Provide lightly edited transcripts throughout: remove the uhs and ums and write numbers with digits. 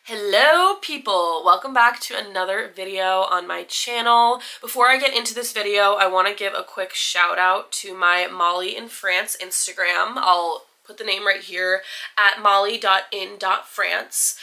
Hello people, welcome back to another video on my channel. Before I get into this video, I want to give a quick shout out to my Molly in France Instagram. I'll put the name right here at molly.in.france.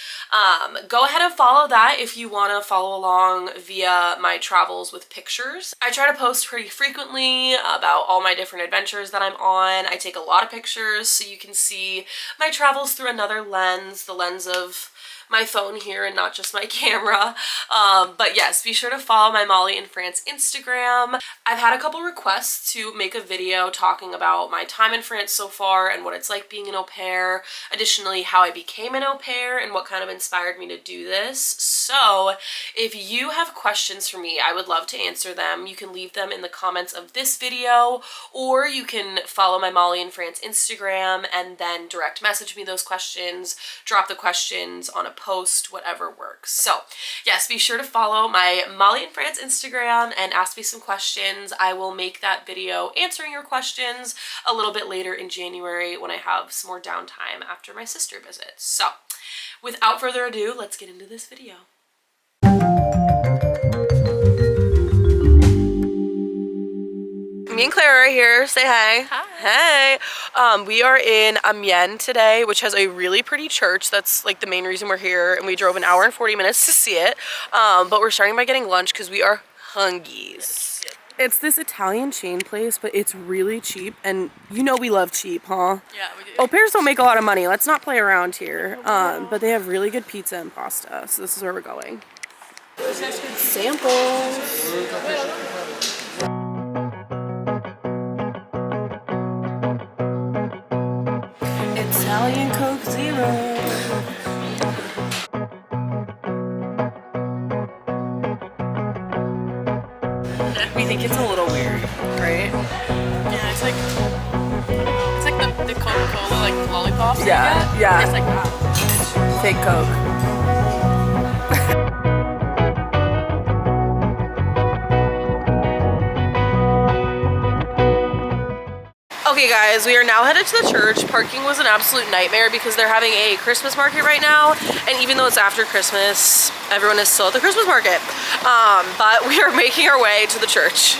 Go ahead and follow that if you want to follow along via my travels with pictures. I try to post pretty frequently about all my different adventures that I'm on. I take a lot of pictures so you can see my travels through another lens, the lens of my phone here and not just my camera. But yes, be sure to follow my Molly in France Instagram. I've had a couple requests to make a video talking about my time in France so far and what it's like being an au pair. Additionally, how I became an au pair and what kind of inspired me to do this. So if you have questions for me, I would love to answer them. You can leave them in the comments of this video, or you can follow my Molly in France Instagram and then direct message me those questions, drop the questions on a post, whatever works. So yes, be sure to follow my Molly in France Instagram and ask me some questions. I will make that video answering your questions a little bit later in January when I have some more downtime after my sister visits. So without further ado, let's get into this video. Me and Claire are here. Say hi. Hi. Hey. We are in Amiens today, which has a really pretty church. That's like the main reason we're here, and we drove an hour and 40 minutes to see it. But we're starting by getting lunch because we are hungies. It's this Italian chain place, but it's really cheap, and you know we love cheap, huh? Yeah, we do. Au pairs don't make a lot of money. Let's not play around here. But they have really good pizza and pasta, so this is where we're going. Samples. Italian Coke Zero. We think it's a little weird, right? Yeah, it's like the Coca-Cola like lollipops. Yeah, yeah. It's like that. Fake Coke. Okay guys, we are now headed to the church. Parking was an absolute nightmare because they're having a Christmas market right now, and even though it's after Christmas, everyone is still at the Christmas market. But we are making our way to the church.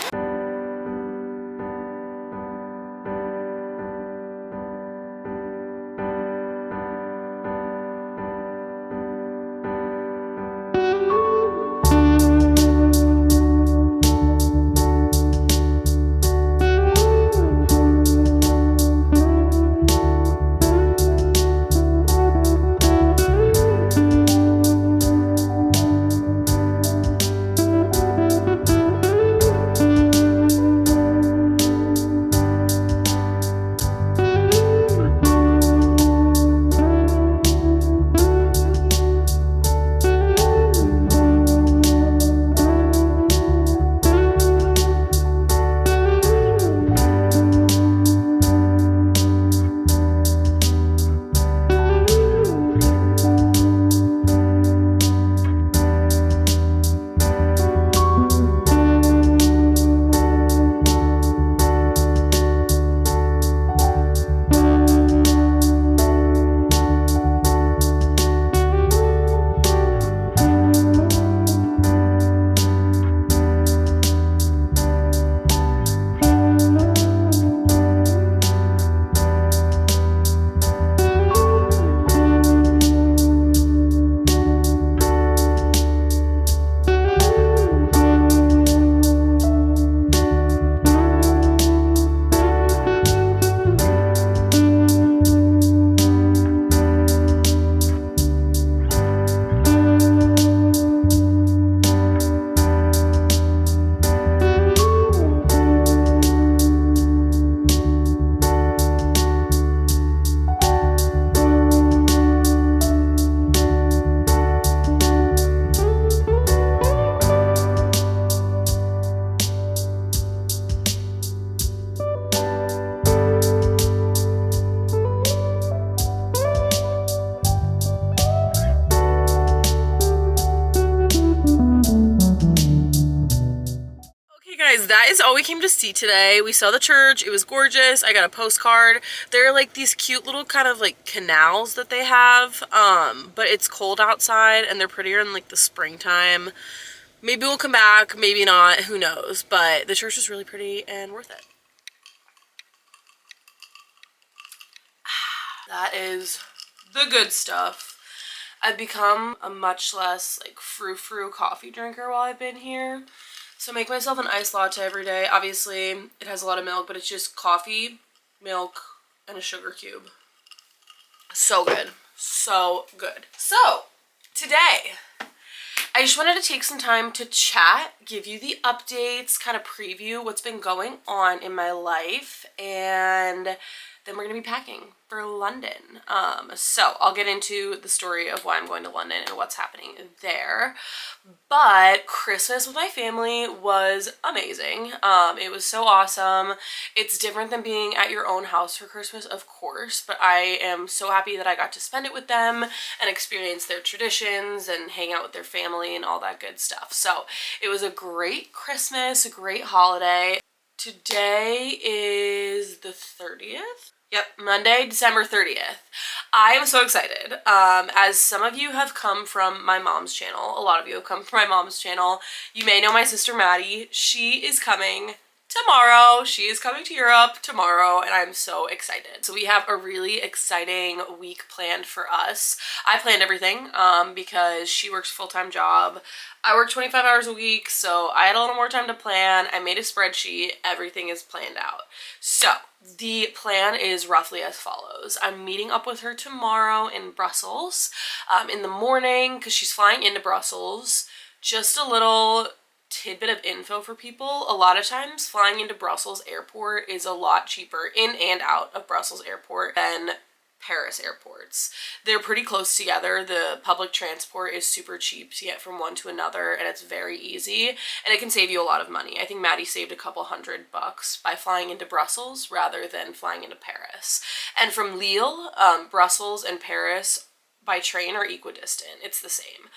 guys, that is all we came to see today. We saw the church. It was gorgeous. I got a postcard. There are like these cute little kind of like canals that they have, but it's cold outside and they're prettier in like the springtime. Maybe we'll come back, maybe not, who knows, but the church was really pretty and worth it. That is the good stuff. I've become a much less like frou-frou coffee drinker while I've been here. So I make myself an iced latte every day. Obviously, it has a lot of milk, but it's just coffee, milk, and a sugar cube. So good. So good. So, today, I just wanted to take some time to chat, give you the updates, kind of preview what's been going on in my life, and then we're going to be packing for London. So I'll get into the story of why I'm going to London and what's happening there. But Christmas with my family was amazing. It was so awesome. It's different than being at your own house for Christmas, of course, but I am so happy that I got to spend it with them and experience their traditions and hang out with their family and all that good stuff. So it was a great Christmas, a great holiday. Today is the 30th? Yep, Monday, December 30th. I am so excited. As some of you have come from my mom's channel, a lot of you have come from my mom's channel, you may know my sister Maddie. She is coming tomorrow. She is coming to Europe tomorrow, and I'm so excited. So we have a really exciting week planned for us. I planned everything because she works a full-time job. I work 25 hours a week, so I had a little more time to plan. I made a spreadsheet. Everything is planned out. So the plan is roughly as follows. I'm meeting up with her tomorrow in Brussels in the morning because she's flying into Brussels. Just a little tidbit of info for people. A lot of times flying into Brussels airport is a lot cheaper in and out of Brussels airport than Paris airports. They're pretty close together. The public transport is super cheap to get from one to another, and it's very easy, and it can save you a lot of money. I think Maddie saved a couple $100 by flying into Brussels rather than flying into Paris. And from Lille, Brussels and Paris by train are equidistant. It's the same.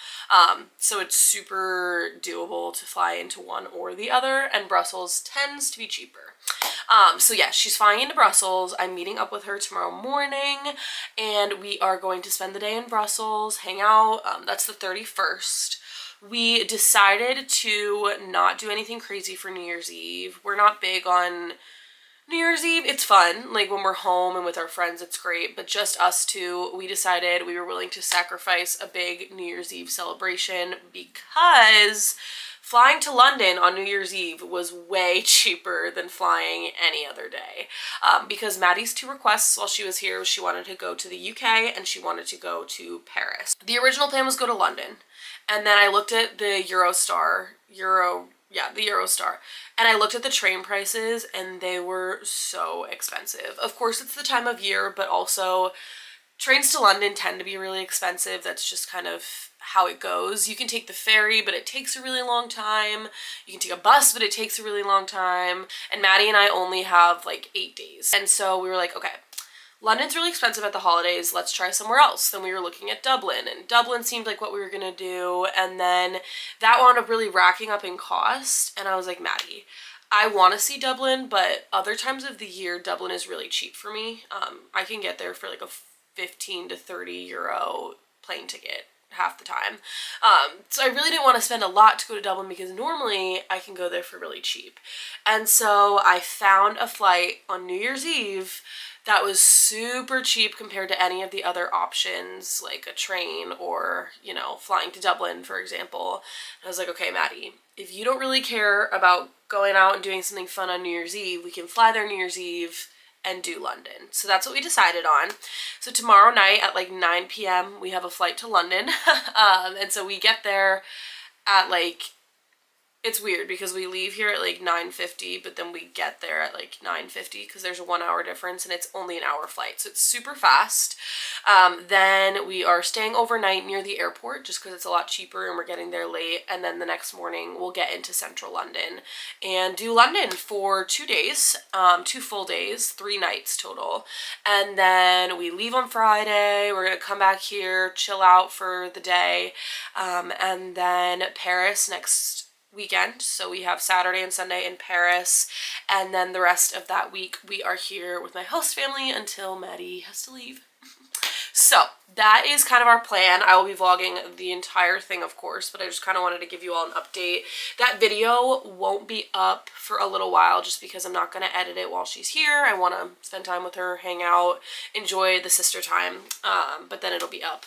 So it's super doable to fly into one or the other, and Brussels tends to be cheaper. So yeah, she's flying into Brussels. I'm meeting up with her tomorrow morning, and we are going to spend the day in Brussels, hang out. That's the 31st. We decided to not do anything crazy for New Year's Eve. We're not big on New Year's Eve. It's fun, like when we're home and with our friends, it's great, but just us two, we decided we were willing to sacrifice a big New Year's Eve celebration because flying to London on New Year's Eve was way cheaper than flying any other day. Because Maddie's two requests while she was here was she wanted to go to the UK and she wanted to go to Paris. The original plan was go to London, and then I looked at the Eurostar, and I looked at the train prices and they were so expensive. Of course, it's the time of year, but also trains to London tend to be really expensive. That's just kind of how it goes. You can take the ferry, but it takes a really long time. You can take a bus, but it takes a really long time. And Maddie and I only have like 8 days. And so we were like, okay, London's really expensive at the holidays. Let's try somewhere else. Then we were looking at Dublin, and Dublin seemed like what we were going to do. And then that wound up really racking up in cost. And I was like, Maddie, I want to see Dublin, but other times of the year, Dublin is really cheap for me. I can get there for like a 15 to 30 euro plane ticket half the time. So I really didn't want to spend a lot to go to Dublin because normally I can go there for really cheap. And so I found a flight on New Year's Eve that was super cheap compared to any of the other options, like a train or, you know, flying to Dublin, for example. And I was like, okay, Maddie, if you don't really care about going out and doing something fun on New Year's Eve, we can fly there New Year's Eve and do London. So that's what we decided on. So tomorrow night at like 9 p.m. we have a flight to London. And so we get there at like, it's weird because we leave here at like 9:50, but then we get there at like 9:50 because there's a 1 hour difference and it's only an hour flight. So it's super fast. Then we are staying overnight near the airport just because it's a lot cheaper and we're getting there late. And then the next morning we'll get into central London and do London for 2 days, 2 full days, 3 nights total. And then we leave on Friday. We're going to come back here, chill out for the day. And then Paris next weekend. So we have Saturday and Sunday in Paris, and then the rest of that week we are here with my host family until Maddie has to leave. So that is kind of our plan. I will be vlogging the entire thing, of course, but I just kind of wanted to give you all an update. That video won't be up for a little while just because I'm not going to edit it while she's here. I want to spend time with her, hang out, enjoy the sister time, but then it'll be up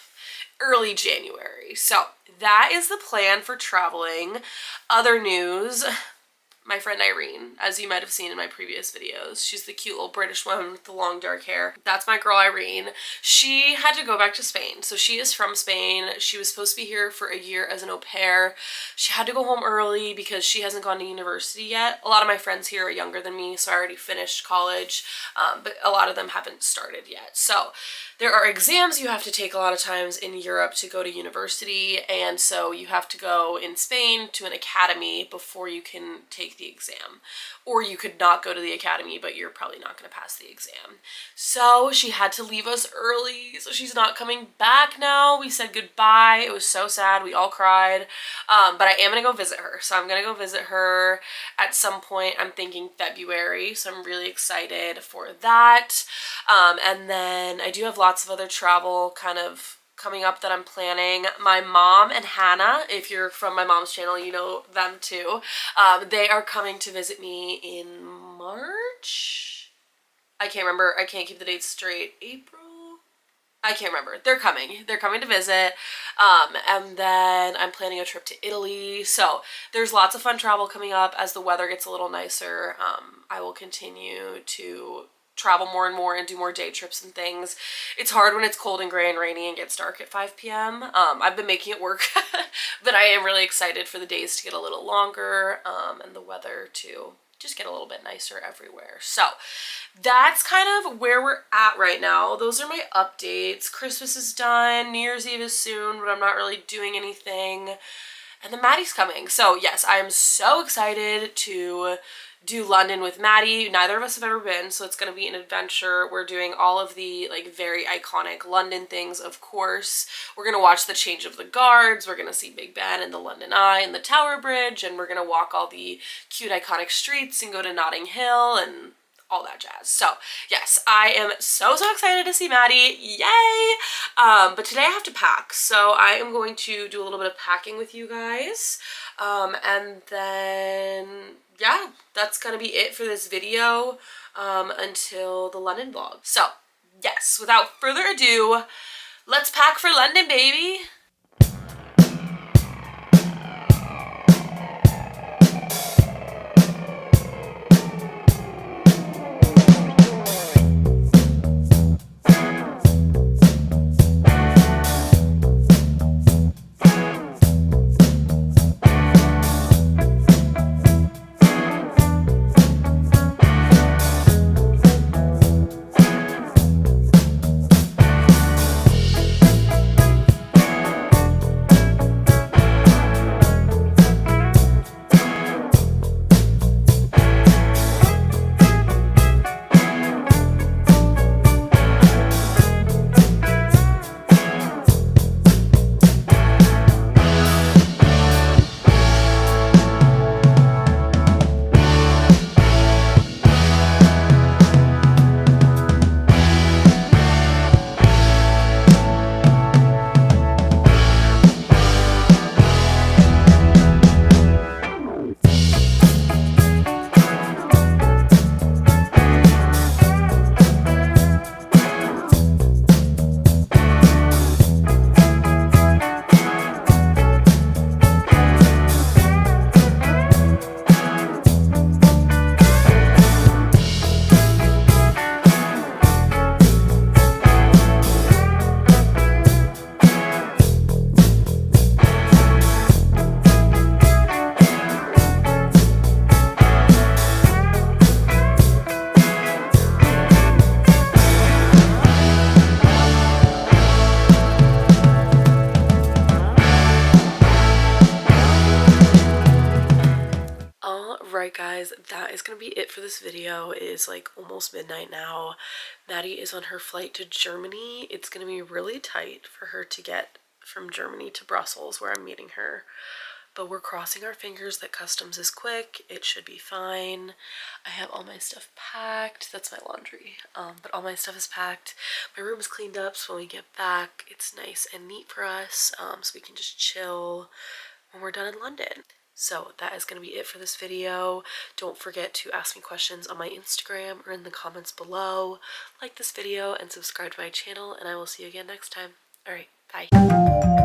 early January. So that is the plan for traveling. Other news, my friend Irene, as you might have seen in my previous videos, she's the cute little British woman with the long dark hair. That's my girl Irene. She had to go back to Spain. So she is from Spain. She was supposed to be here for a year as an au pair. She had to go home early because she hasn't gone to university yet. A lot of my friends here are younger than me, so I already finished college, but a lot of them haven't started yet. So there are exams you have to take a lot of times in Europe to go to university, and so you have to go in Spain to an academy before you can take the exam. Or you could not go to the academy, but you're probably not going to pass the exam. So she had to leave us early, so she's not coming back now. We said goodbye. It was so sad. We all cried. But I am going to go visit her. So I'm going to go visit her at some point. I'm thinking February, so I'm really excited for that. And then I do have lots of other travel kind of coming up that I'm planning. My mom and Hannah, if you're from my mom's channel, you know them too. They are coming to visit me in March? I can't remember. I can't keep the dates straight. April? I can't remember. They're coming. They're coming to visit. And then I'm planning a trip to Italy. So there's lots of fun travel coming up. As the weather gets a little nicer, I will continue to travel more and more and do more day trips and things. It's hard when it's cold and gray and rainy and gets dark at 5 p.m. I've been making it work, but I am really excited for the days to get a little longer, and the weather to just get a little bit nicer everywhere. So that's kind of where we're at right now. Those are my updates. Christmas is done. New Year's Eve is soon, but I'm not really doing anything. And then Maddie's coming. So yes, I'm so excited to do London with Maddie. Neither of us have ever been, so it's going to be an adventure. We're doing all of the like very iconic London things, of course. We're going to watch the change of the guards. We're going to see Big Ben and the London Eye and the Tower Bridge, and we're going to walk all the cute iconic streets and go to Notting Hill and all that jazz. So yes, I am so excited to see Maddie. Yay! But today I have to pack, so I am going to do a little bit of packing with you guys, and then yeah, that's gonna be it for this video until the London vlog. So yes, without further ado, let's pack for London, baby. Alright guys, that is going to be it for this video. It is like almost midnight now. Maddie is on her flight to Germany. It's going to be really tight for her to get from Germany to Brussels, where I'm meeting her. but we're crossing our fingers that customs is quick. It should be fine. I have all my stuff packed. That's my laundry, but all my stuff is packed. My room is cleaned up, so when we get back, it's nice and neat for us, so we can just chill when we're done in London. So that is going to be it for this video. Don't forget to ask me questions on my Instagram or in the comments below. Like this video and subscribe to my channel, and I will see you again next time. All right, bye.